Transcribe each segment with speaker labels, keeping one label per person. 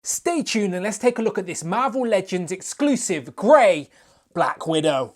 Speaker 1: Stay tuned and let's take a look at this Marvel Legends exclusive grey Black Widow.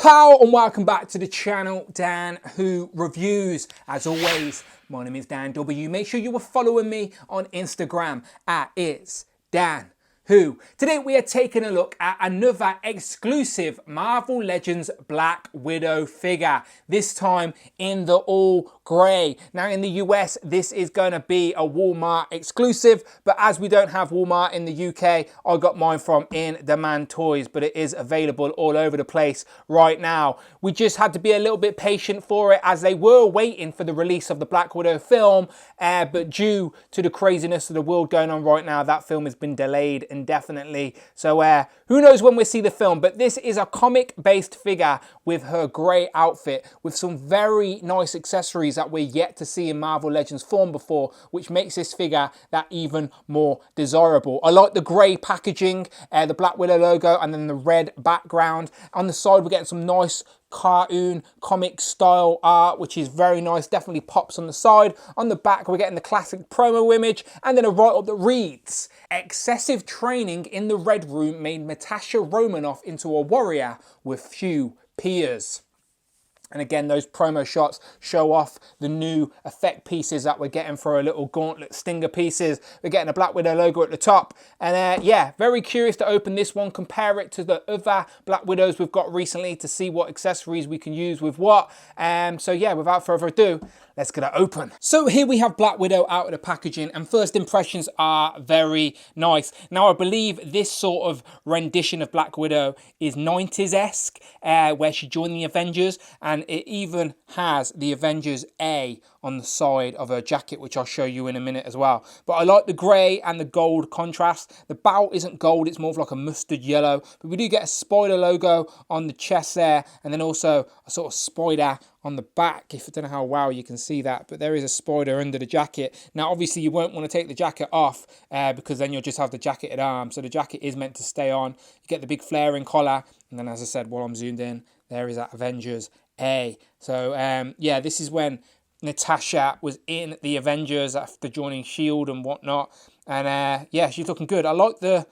Speaker 1: Pow and welcome back to the channel, Dan Who Reviews. As always, my name is Dan W. Make sure you are following me on Instagram at It's Dan Who. Today we are taking a look at another exclusive Marvel Legends Black Widow figure, this time in the all grey. Now in the US this is going to be a Walmart exclusive, but as we don't have Walmart in the UK, I got mine from Indemand Toys, but it is available all over the place right now. We just had to be a little bit patient for it as they were waiting for the release of the Black Widow film, but due to the craziness of the world going on right now, that film has been delayed indefinitely. So who knows when we'll see the film, but this is a comic-based figure with her grey outfit with some very nice accessories that we're yet to see in Marvel Legends form before, which makes this figure that even more desirable. I like the grey packaging, the Black Widow logo, and then the red background. On the side, we're getting some nice cartoon comic style art, which is very nice, definitely pops on the side. On the back we're getting the classic promo image and then a write-up that reads, "Excessive training in the Red Room made Natasha Romanoff into a warrior with few peers." And again, those promo shots show off the new effect pieces that we're getting for our little gauntlet stinger pieces. We're getting a Black Widow logo at the top. And yeah, very curious to open this one, compare it to the other Black Widows we've got recently to see what accessories we can use with what. So yeah, without further ado, let's get it open. So here we have Black Widow out of the packaging, and first impressions are very nice. Now I believe this sort of rendition of Black Widow is 90s-esque, where she joined the Avengers, and it even has the Avengers A on the side of her jacket, which I'll show you in a minute as well. But I like the grey and the gold contrast. The bow isn't gold, it's more of like a mustard yellow, but we do get a spider logo on the chest there, and then also a sort of spider on the back. If I don't know how well you can see that, but there is a spider under the jacket. Now obviously you won't want to take the jacket off because then you'll just have the jacketed arm, so the jacket is meant to stay on. You get the big flaring collar, and then as I said, while I'm zoomed in, there is that Avengers A. So yeah, this is when Natasha was in the Avengers after joining S.H.I.E.L.D. and whatnot, and yeah, she's looking good. I like the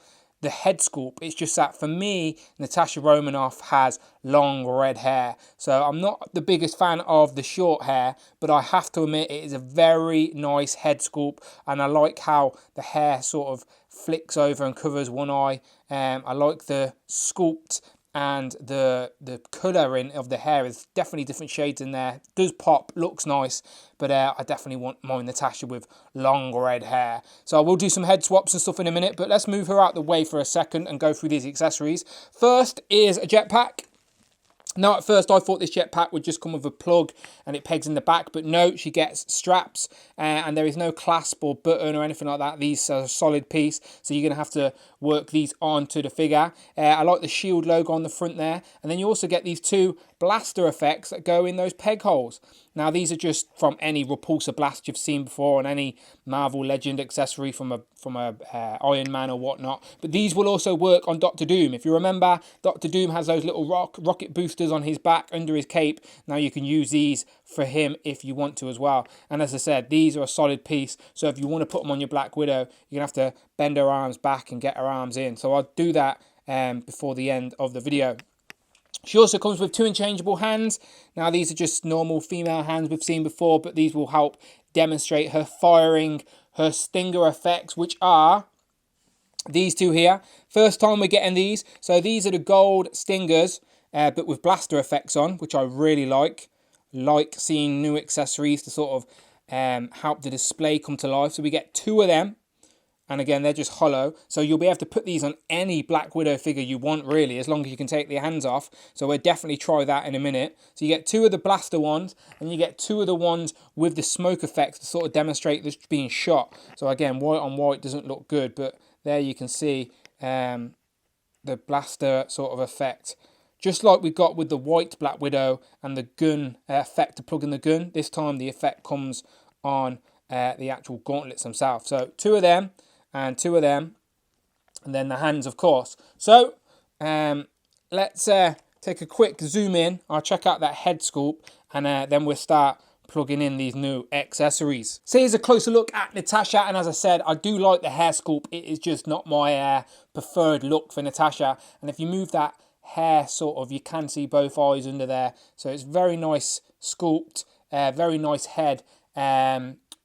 Speaker 1: head sculpt. It's just that for me, Natasha Romanoff has long red hair, so I'm not the biggest fan of the short hair, but I have to admit it is a very nice head sculpt, and I like how the hair sort of flicks over and covers one eye. I like the sculpt, and the colouring of the hair is definitely different shades in there. It does pop, looks nice, but I definitely want my Natasha with long red hair. So I will do some head swaps and stuff in a minute, but let's move her out the way for a second and go through these accessories. First is a jetpack. Now at first I thought this jetpack would just come with a plug and it pegs in the back, but no, she gets straps and there is no clasp or button or anything like that. These are a solid piece, so you're going to have to work these onto the figure. I like the S.H.I.E.L.D. logo on the front there, and then you also get these two blaster effects that go in those peg holes. Now these are just from any repulsor blast you've seen before on any Marvel Legend accessory from a Iron Man or whatnot, but these will also work on Dr. Doom. If you remember, Dr. Doom has those little rocket boosters on his back under his cape. Now you can use these for him if you want to as well, and as I said, these are a solid piece, so if you want to put them on your Black Widow, you're going to have to bend her arms back and get her arms in, so I'll do that before the end of the video. She also comes with two interchangeable hands. Now these are just normal female hands we've seen before, but these will help demonstrate her firing her stinger effects, which are these two here. First time we're getting these. So these are the gold stingers, but with blaster effects on, which I really like. Like seeing new accessories to sort of help the display come to life. So we get two of them. And again, they're just hollow, so you'll be able to put these on any Black Widow figure you want, really, as long as you can take the hands off. So we'll definitely try that in a minute. So you get two of the blaster ones, and you get two of the ones with the smoke effects to sort of demonstrate this being shot. So again, white on white doesn't look good, but there you can see the blaster sort of effect. Just like we got with the white Black Widow and the gun effect to plug in the gun, this time the effect comes on the actual gauntlets themselves. So two of them, and two of them, and then the hands, of course. So let's take take a quick zoom in. I'll check out that head sculpt, and then we'll start plugging in these new accessories. So here's a closer look at Natasha, and as I said, I do like the hair sculpt. It is just not my preferred look for Natasha. And if you move that hair sort of, you can see both eyes under there. So it's very nice sculpt, very nice head.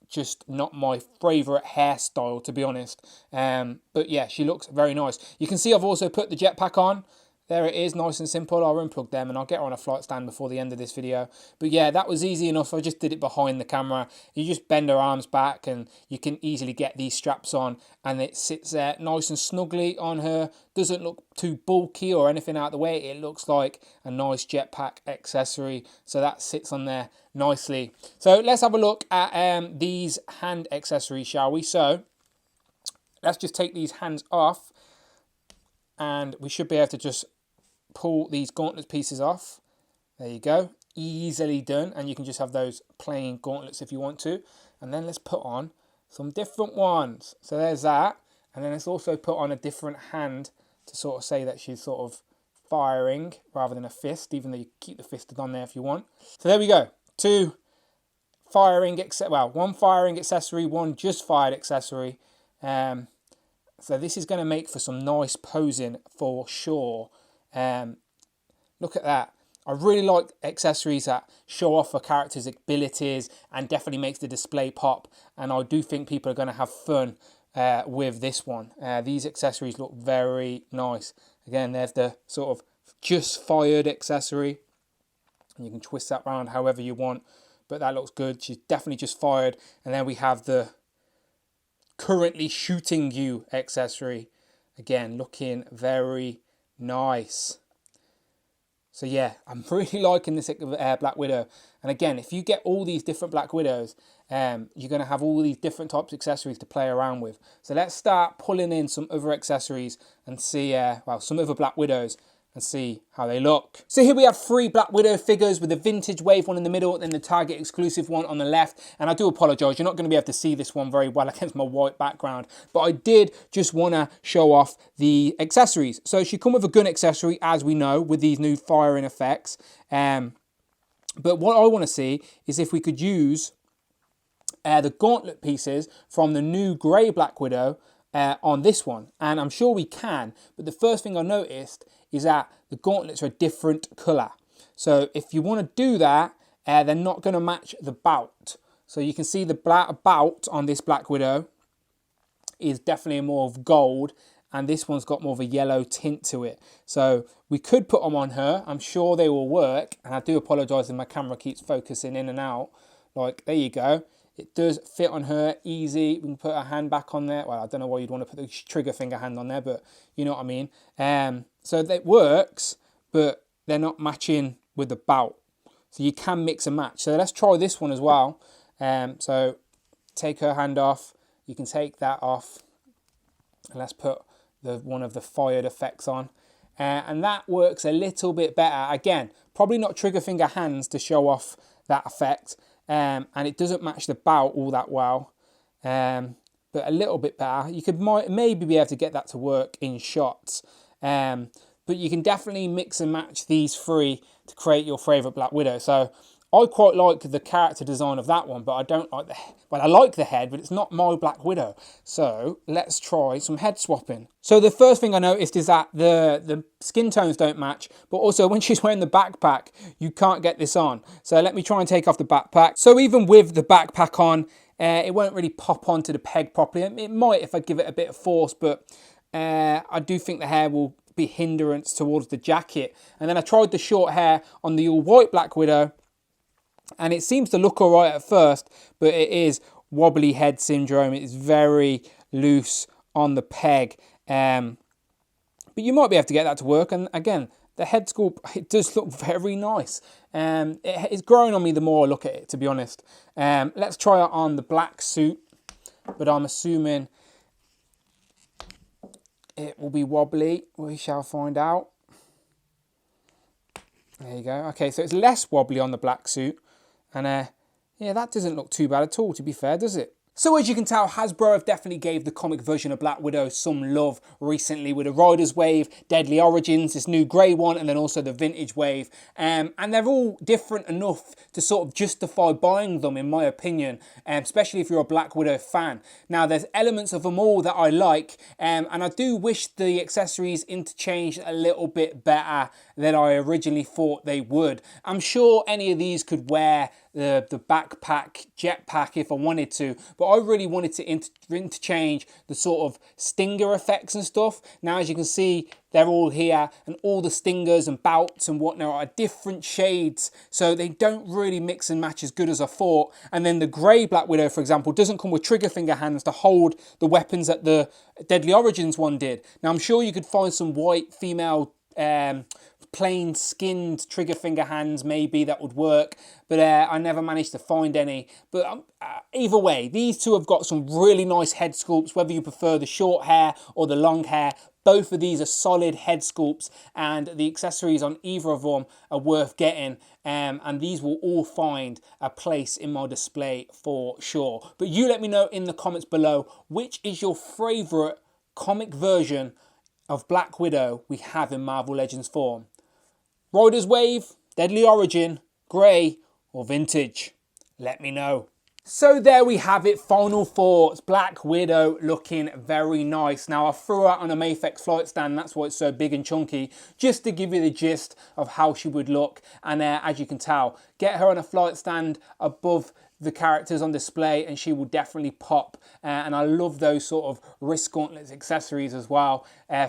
Speaker 1: Just not my favourite hairstyle, to be honest. But yeah, she looks very nice. You can see I've also put the jetpack on. There it is, nice and simple. I'll unplug them and I'll get her on a flight stand before the end of this video. But yeah, that was easy enough. I just did it behind the camera. You just bend her arms back and you can easily get these straps on, and it sits there nice and snugly on her. Doesn't look too bulky or anything out of the way. It looks like a nice jetpack accessory. So that sits on there nicely. So let's have a look at these hand accessories, shall we? So let's just take these hands off, and we should be able to just pull these gauntlet pieces off. There you go, easily done. And you can just have those plain gauntlets if you want to. And then let's put on some different ones. So there's that. And then let's also put on a different hand to sort of say that she's sort of firing rather than a fist, even though you keep the fisted on there if you want. So there we go, two firing, one firing accessory, one just fired accessory. So this is going to make for some nice posing for sure. Look at that. I really like accessories that show off a character's abilities and definitely makes the display pop. And I do think people are going to have fun with this one. These accessories look very nice. Again, there's the sort of just fired accessory. And you can twist that around however you want. But that looks good. She's definitely just fired. And then we have the currently shooting you accessory. Again, looking very nice. So yeah, I'm really liking this Black Widow. And again, if you get all these different Black Widows, you're going to have all these different types of accessories to play around with. So let's start pulling in some other accessories and see, some other Black Widows, and see how they look. So here we have 3 Black Widow figures with the vintage wave one in the middle, then the Target exclusive one on the left. And I do apologise, you're not going to be able to see this one very well against my white background, but I did just want to show off the accessories. So she come with a gun accessory, as we know, with these new firing effects. But what I want to see is if we could use the gauntlet pieces from the new grey Black Widow on this one. And I'm sure we can, but the first thing I noticed is that the gauntlets are a different colour. So if you want to do that, they're not going to match the bout. So you can see the bout on this Black Widow is definitely more of gold, and this one's got more of a yellow tint to it. So we could put them on her. I'm sure they will work, and I do apologise if my camera keeps focusing in and out. Like, there you go. It does fit on her easy. We can put her hand back on there. Well, I don't know why you'd want to put the trigger finger hand on there, but you know what I mean. So that works, but they're not matching with the bout. So you can mix and match. So let's try this one as well. So take her hand off. You can take that off. And let's put one of the fired effects on. And that works a little bit better. Again, probably not trigger finger hands to show off that effect. And it doesn't match the bout all that well. But a little bit better. You could maybe be able to get that to work in shots. But you can definitely mix and match these 3 to create your favourite Black Widow. So I quite like the character design of that one, but I don't like I like the head, but it's not my Black Widow. So let's try some head swapping. So the first thing I noticed is that the skin tones don't match, but also when she's wearing the backpack, you can't get this on. So let me try and take off the backpack. So even with the backpack on, it won't really pop onto the peg properly. It might if I give it a bit of force, but I do think the hair will be hindrance towards the jacket. And then I tried the short hair on the all white Black Widow, and it seems to look all right at first, but it is wobbly head syndrome. It's very loose on the peg. But you might be able to get that to work. And again, the head sculpt, it does look very nice. It's growing on me the more I look at it, to be honest. Let's try it on the black suit, but I'm assuming it will be wobbly. We shall find out. There you go. Okay, so it's less wobbly on the black suit. And yeah, that doesn't look too bad at all, to be fair, does it? So as you can tell, Hasbro have definitely gave the comic version of Black Widow some love recently with the Riders Wave, Deadly Origins, this new grey one, and then also the Vintage Wave. And they're all different enough to sort of justify buying them, in my opinion, especially if you're a Black Widow fan. Now, there's elements of them all that I like, and I do wish the accessories interchanged a little bit better than I originally thought they would. I'm sure any of these could wear the backpack, jetpack if I wanted to, but I really wanted to interchange the sort of stinger effects and stuff. Now, as you can see, they're all here, and all the stingers and bouts and whatnot are different shades, so they don't really mix and match as good as I thought. And then the grey Black Widow, for example, doesn't come with trigger finger hands to hold the weapons that the Deadly Origins one did. Now, I'm sure you could find some white female plain skinned trigger finger hands maybe that would work, but I never managed to find any. But either way, these two have got some really nice head sculpts, whether you prefer the short hair or the long hair. Both of these are solid head sculpts, and the accessories on either of them are worth getting, and these will all find a place in my display for sure. But you let me know in the comments below, which is your favourite comic version of Black Widow we have in Marvel Legends form? Riders Wave, Deadly Origin, Grey or Vintage? Let me know. So there we have it, final thoughts. Black Widow looking very nice. Now, I threw her on a Mafex flight stand, that's why it's so big and chunky, just to give you the gist of how she would look. And as you can tell, get her on a flight stand above the characters on display and she will definitely pop. And I love those sort of wrist gauntlets accessories as well.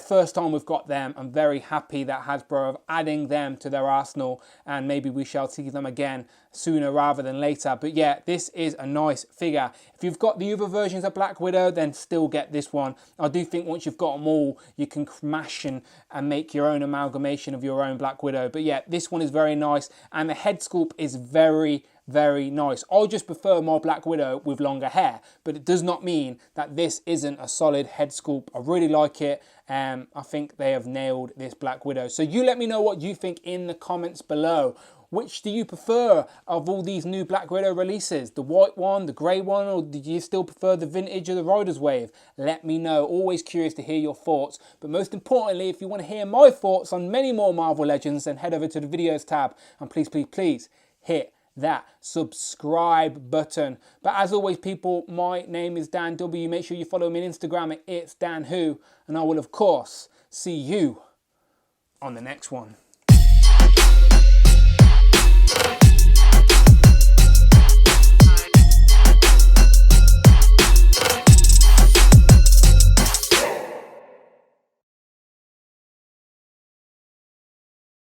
Speaker 1: First time we've got them, I'm very happy that Hasbro are adding them to their arsenal, and maybe we shall see them again sooner rather than later. But yeah, this is a nice figure. If you've got the other versions of Black Widow, then still get this one. I do think once you've got them all, you can mash and make your own amalgamation of your own Black Widow. But yeah, this one is very nice, and the head sculpt is very nice. I just prefer my Black Widow with longer hair, but it does not mean that this isn't a solid head sculpt. I really like it. I think they have nailed this Black Widow. So you let me know what you think in the comments below. Which do you prefer of all these new Black Widow releases? The white one, the grey one, or do you still prefer the vintage or the Riders Wave? Let me know. Always curious to hear your thoughts. But most importantly, if you want to hear my thoughts on many more Marvel Legends, then head over to the videos tab and please hit that subscribe button. But as always, people, my name is Dan W. Make sure you follow me on Instagram at It's Dan Who, and I will of course see you on the next one.